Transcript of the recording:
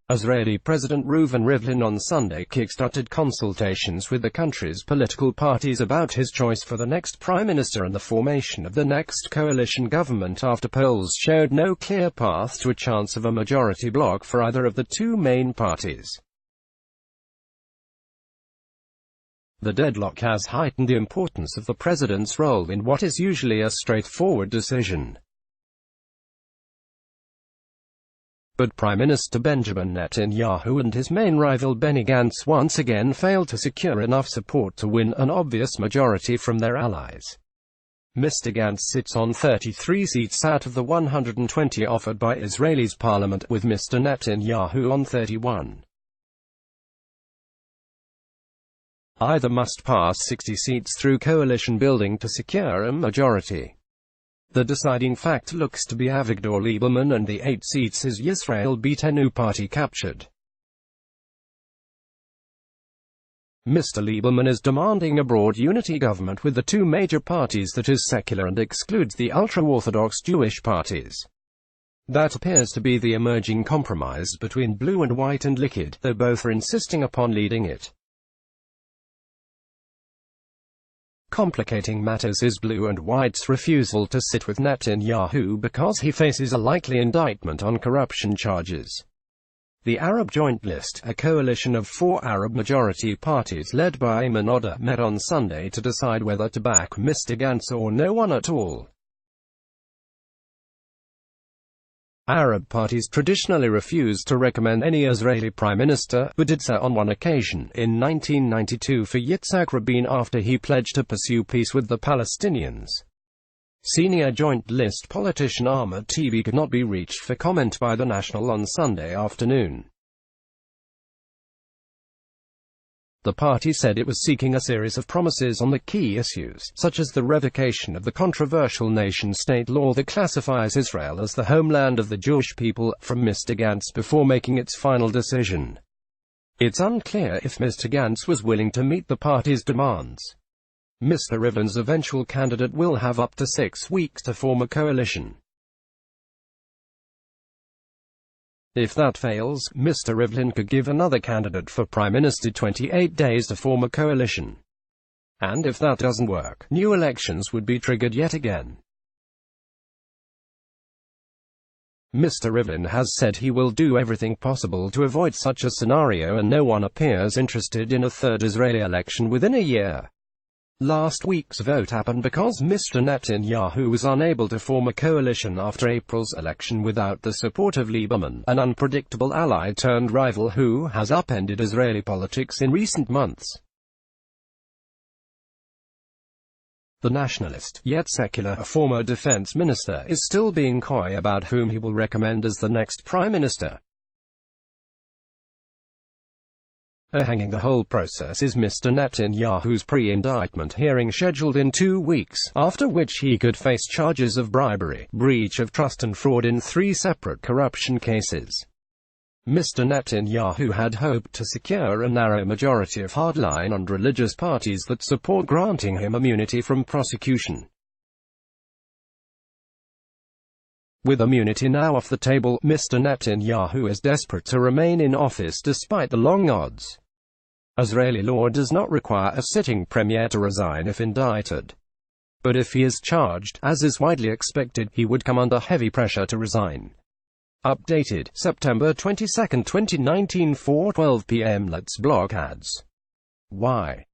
Israeli President Reuven Rivlin on Sunday kickstarted consultations with the country's political parties about his choice for the next prime minister and the formation of the next coalition government after polls showed no clear path to a chance of a majority bloc for either of the two main parties. The deadlock has heightened the importance of the president's role in what is usually a straightforward decision. But Prime Minister Benjamin Netanyahu and his main rival Benny Gantz once again failed to secure enough support to win an obvious majority from their allies. Mr. Gantz sits on 33 seats out of the 120 offered by Israel's parliament, with Mr. Netanyahu on 31. Either must pass 60 seats through coalition building to secure a majority. The deciding fact looks to be Avigdor Lieberman and the 8 seats his Yisrael Beitenu party captured. Mr. Lieberman is demanding a broad unity government with the two major parties that is secular and excludes the ultra-Orthodox Jewish parties. That appears to be the emerging compromise between blue and white and Likud, though both are insisting upon leading it. Complicating matters is Blue and White's refusal to sit with Netanyahu because he faces a likely indictment on corruption charges. The Arab Joint List, a coalition of 4 Arab majority parties led by Ayman Odeh, met on Sunday to decide whether to back Mr. Gantz or no one at all. Arab parties traditionally refused to recommend any Israeli prime minister, but did so on one occasion, in 1992 for Yitzhak Rabin after he pledged to pursue peace with the Palestinians. Senior Joint List politician Ahmed Tibi could not be reached for comment by the National on Sunday afternoon. The party said it was seeking a series of promises on the key issues, such as the revocation of the controversial nation-state law that classifies Israel as the homeland of the Jewish people, from Mr. Gantz before making its final decision. It's unclear if Mr. Gantz was willing to meet the party's demands. Mr. Rivlin's eventual candidate will have up to 6 weeks to form a coalition. If that fails, Mr. Rivlin could give another candidate for Prime Minister 28 days to form a coalition. And if that doesn't work, new elections would be triggered yet again. Mr. Rivlin has said he will do everything possible to avoid such a scenario, and no one appears interested in a third Israeli election within a year. Last week's vote happened because Mr. Netanyahu was unable to form a coalition after April's election without the support of Lieberman, an unpredictable ally-turned-rival who has upended Israeli politics in recent months. The nationalist, yet secular, former defense minister is still being coy about whom he will recommend as the next prime minister. Hanging the whole process is Mr. Netanyahu's pre-indictment hearing scheduled in 2 weeks, after which he could face charges of bribery, breach of trust and fraud in 3 separate corruption cases. Mr. Netanyahu had hoped to secure a narrow majority of hardline and religious parties that support granting him immunity from prosecution. With immunity now off the table, Mr. Netanyahu is desperate to remain in office despite the long odds. Israeli law does not require a sitting premier to resign if indicted. But if he is charged, as is widely expected, he would come under heavy pressure to resign. Updated, September 22, 2019, 4:12 p.m. Let's block ads. Why?